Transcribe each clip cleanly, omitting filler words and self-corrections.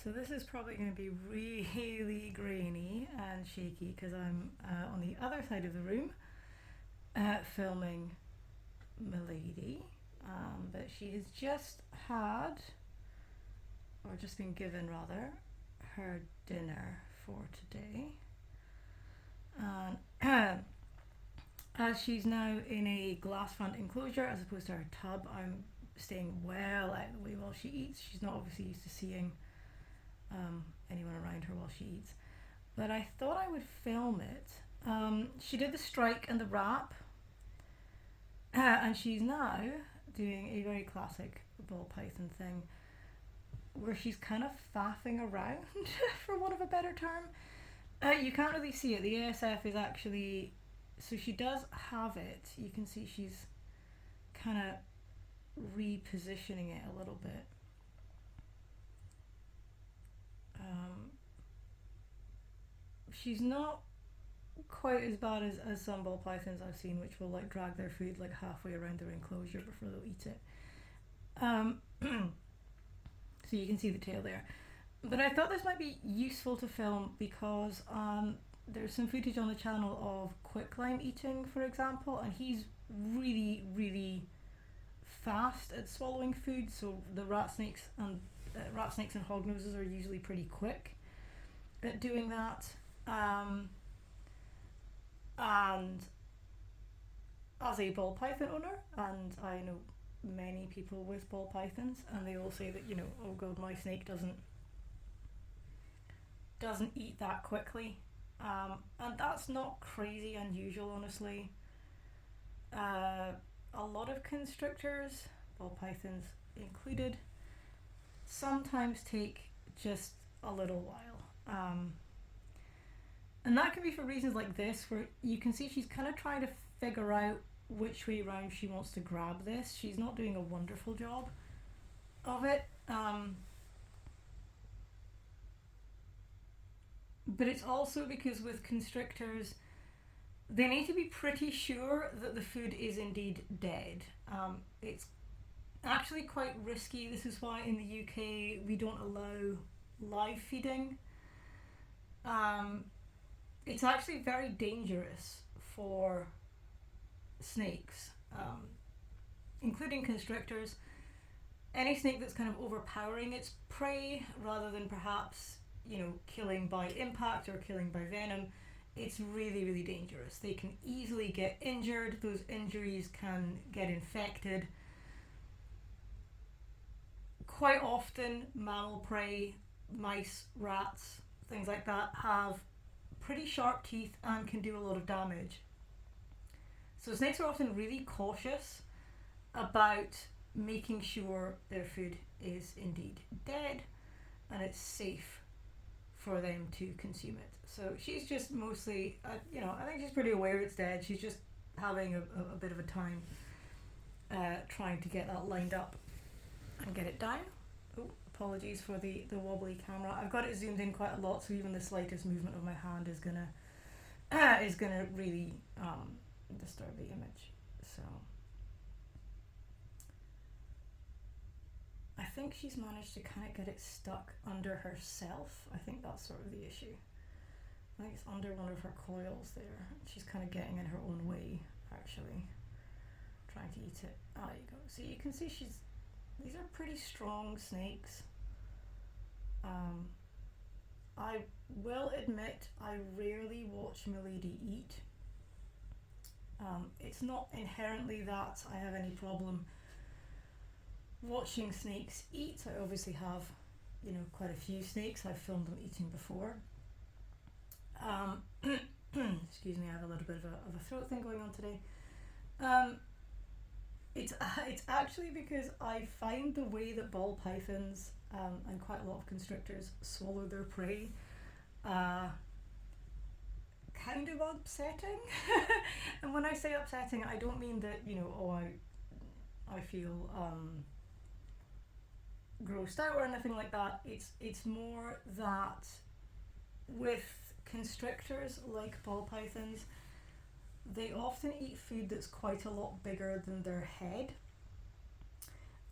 So this is probably going to be really grainy and shaky because I'm on the other side of the room filming Milady. But she has just had, or just been given rather, her dinner for today. And as she's now in a glass front enclosure as opposed to her tub, I'm staying well out of the way while she eats. She's not obviously used to seeing anyone around her while she eats. But I thought I would film it. She did the strike and the wrap, and she's now doing a very classic ball python thing where she's kind of faffing around, for want of a better term. You can't really see it. The ASF is actually, so she does have it. You can see she's kind of repositioning it a little bit. She's not quite as bad as some ball pythons I've seen, which will like drag their food like halfway around their enclosure before they'll eat it. So you can see the tail there. But I thought this might be useful to film because there's some footage on the channel of quicklime eating, for example, and he's really fast at swallowing food. So the rat snakes and hognoses are usually pretty quick at doing that. And as a ball python owner, and I know many people with ball pythons, and they all say that, oh god, my snake doesn't eat that quickly, and that's not crazy unusual, honestly. A lot of constrictors, ball pythons included, sometimes take just a little while. And that can be for reasons like this, where you can see she's kind of trying to figure out which way round she wants to grab this. She's not doing a wonderful job of it. But it's also because with constrictors, they need to be pretty sure that the food is indeed dead. It's actually quite risky. This is why in the UK we don't allow live feeding. It's actually very dangerous for snakes, including constrictors. Any snake that's kind of overpowering its prey rather than perhaps, killing by impact or killing by venom, it's really dangerous. They can easily get injured. Those injuries can get infected. Quite often, mammal prey, mice, rats, things like that, have pretty sharp teeth and can do a lot of damage. So snakes are often really cautious about making sure their food is indeed dead and it's safe for them to consume it. So she's just mostly, I think she's pretty aware it's dead. She's just having a bit of a time trying to get that lined up and get it down. Oh, apologies for the wobbly camera. I've got it zoomed in quite a lot, so even the slightest movement of my hand is gonna really disturb the image. So I think she's managed to kind of get it stuck under herself. I think that's sort of the issue. I think it's under one of her coils there. She's kind of getting in her own way, actually, trying to eat it. There you go. So you can see these are pretty strong snakes. I will admit I rarely watch Milady eat. It's not inherently that I have any problem watching snakes eat. I obviously have, quite a few snakes. I've filmed them eating before. Excuse me, I have a little bit of a throat thing going on today. It's actually because I find the way that ball pythons and quite a lot of constrictors swallow their prey kind of upsetting. And when I say upsetting, I don't mean that, I feel grossed out or anything like that. It's more that with constrictors like ball pythons, they often eat food that's quite a lot bigger than their head.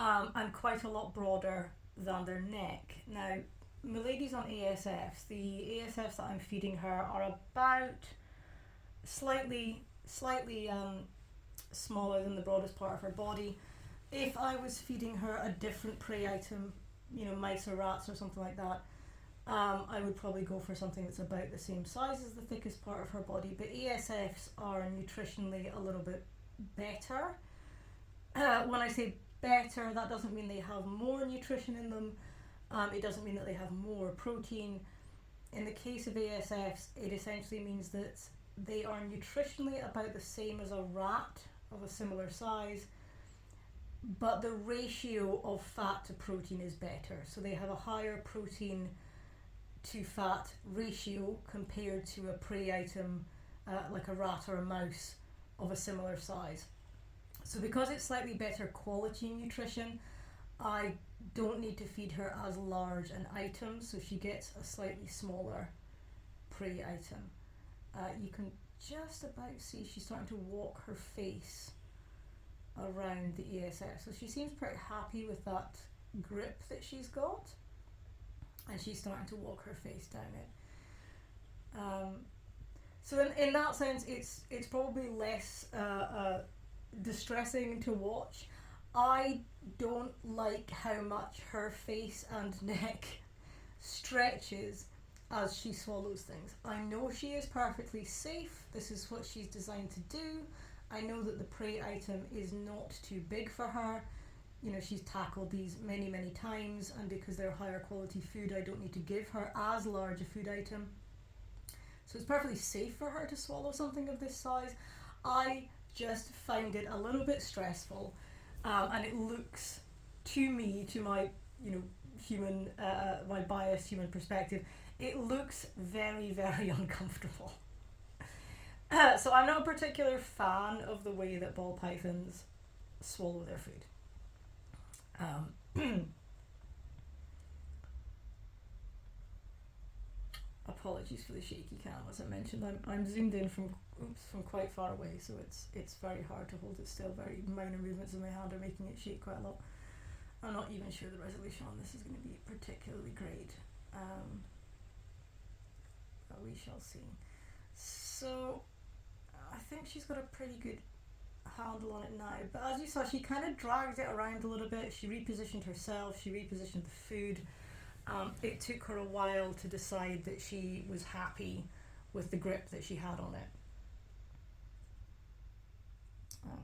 and quite a lot broader than their neck. Now, Milady's on ASFs. The ASFs that I'm feeding her are about slightly smaller than the broadest part of her body. If I was feeding her a different prey item, mice or rats or something like that, I would probably go for something that's about the same size as the thickest part of her body. But ASFs are nutritionally a little bit better. When I say better, that doesn't mean they have more nutrition in them. It doesn't mean that they have more protein. In the case of ASFs, it essentially means that they are nutritionally about the same as a rat of a similar size, but the ratio of fat to protein is better. So they have a higher protein to fat ratio compared to a prey item like a rat or a mouse of a similar size. So because it's slightly better quality nutrition, I don't need to feed her as large an item, so she gets a slightly smaller prey item. You can just about see she's starting to walk her face around the ASF, so she seems pretty happy with that grip that she's got, and she's starting to walk her face down it. So in that sense, it's probably less distressing to watch. I don't like how much her face and neck stretches as she swallows things. I know she is perfectly safe. This is what she's designed to do. I know that the prey item is not too big for her. She's tackled these many times, and because they're higher quality food, I don't need to give her as large a food item. So it's perfectly safe for her to swallow something of this size. I just find it a little bit stressful, and it looks to me, to my human, my biased human perspective, it looks very uncomfortable. So I'm not a particular fan of the way that ball pythons swallow their food. Apologies for the shaky cam. As I mentioned, I'm zoomed in from quite far away, so it's very hard to hold it still. Very minor movements of my hand are making it shake quite a lot. I'm not even sure the resolution on this is going to be particularly great, but we shall see. So I think she's got a pretty good handle on it now, but as you saw, she kind of dragged it around a little bit. She repositioned herself, she repositioned the food. It took her a while to decide that she was happy with the grip that she had on it.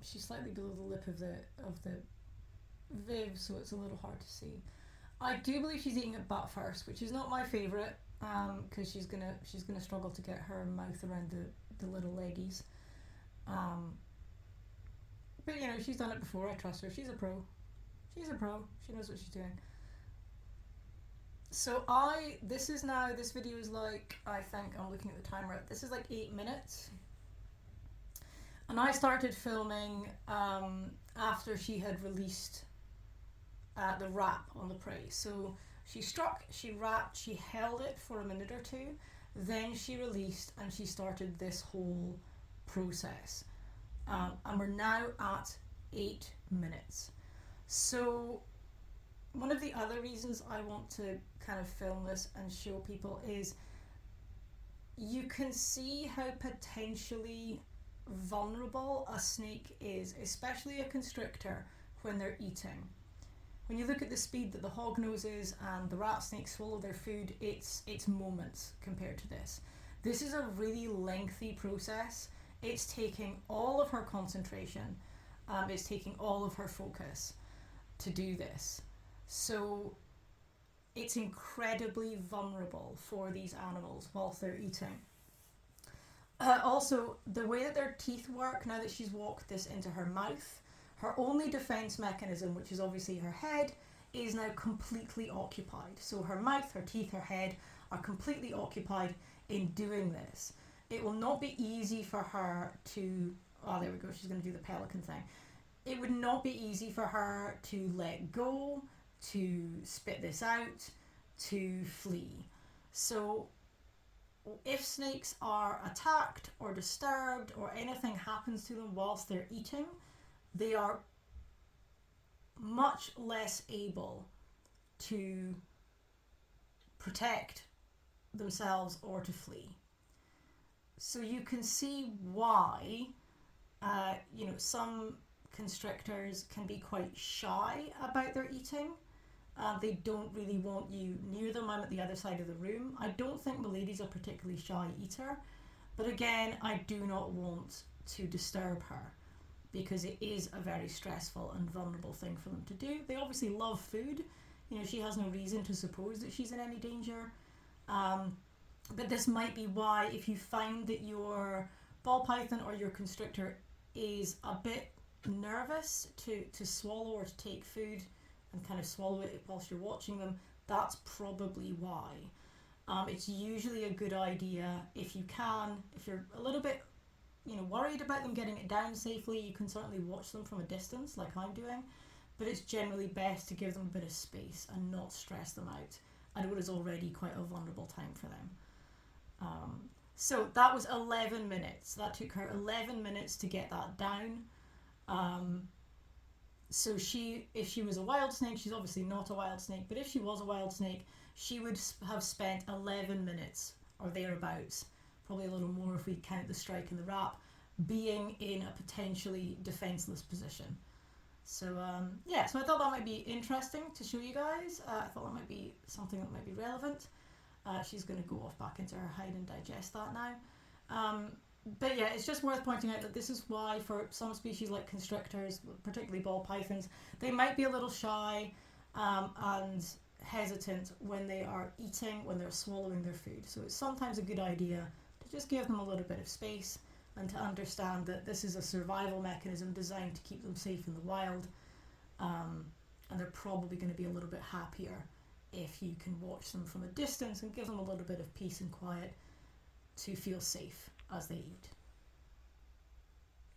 She's slightly below the lip of the viv, so it's a little hard to see. I do believe she's eating it butt first, which is not my favourite, because she's gonna struggle to get her mouth around the little leggies. But she's done it before. I trust her. She's a pro. She knows what she's doing. So this video is like, I think I'm looking at the timer, this is like 8 minutes. And I started filming after she had released the wrap on the prey. So she struck, she wrapped, she held it for a minute or two, then she released, and she started this whole process. And we're now at 8 minutes. So one of the other reasons I want to kind of film this and show people is you can see how potentially vulnerable a snake is, especially a constrictor, when they're eating. When you look at the speed that the hognoses and the rat snakes swallow their food, it's moments compared to this. This is a really lengthy process. It's taking all of her concentration, it's taking all of her focus to do this. So it's incredibly vulnerable for these animals whilst they're eating. Also, the way that their teeth work, now that she's walked this into her mouth, her only defense mechanism, which is obviously her head, is now completely occupied. So her mouth, her teeth, her head are completely occupied in doing this. It will not be easy for her to, oh there we go, she's going to do the pelican thing. It would not be easy for her to let go, to spit this out, to flee. So if snakes are attacked or disturbed or anything happens to them whilst they're eating, they are much less able to protect themselves or to flee. So you can see why, some constrictors can be quite shy about their eating. They don't really want you near them. I'm at the other side of the room. I don't think Milady's a particularly shy eater, but again, I do not want to disturb her because it is a very stressful and vulnerable thing for them to do. They obviously love food. She has no reason to suppose that she's in any danger. But this might be why, if you find that your ball python or your constrictor is a bit nervous to swallow or to take food and kind of swallow it whilst you're watching them, that's probably why. It's usually a good idea if you're a little bit worried about them getting it down safely, you can certainly watch them from a distance like I'm doing, but it's generally best to give them a bit of space and not stress them out at what is already quite a vulnerable time for them. So that was 11 minutes. That took her 11 minutes to get that down. So if she was a wild snake, she's obviously not a wild snake, but if she was a wild snake, she would have spent 11 minutes or thereabouts, probably a little more if we count the strike and the wrap, being in a potentially defenseless position. So so I thought that might be interesting to show you guys. I thought that might be something that might be relevant. She's going to go off back into her hide and digest that now. But yeah, it's just worth pointing out that this is why for some species like constrictors, particularly ball pythons, they might be a little shy and hesitant when they are eating, when they're swallowing their food. So it's sometimes a good idea to just give them a little bit of space and to understand that this is a survival mechanism designed to keep them safe in the wild, and they're probably going to be a little bit happier if you can watch them from a distance and give them a little bit of peace and quiet to feel safe as they eat.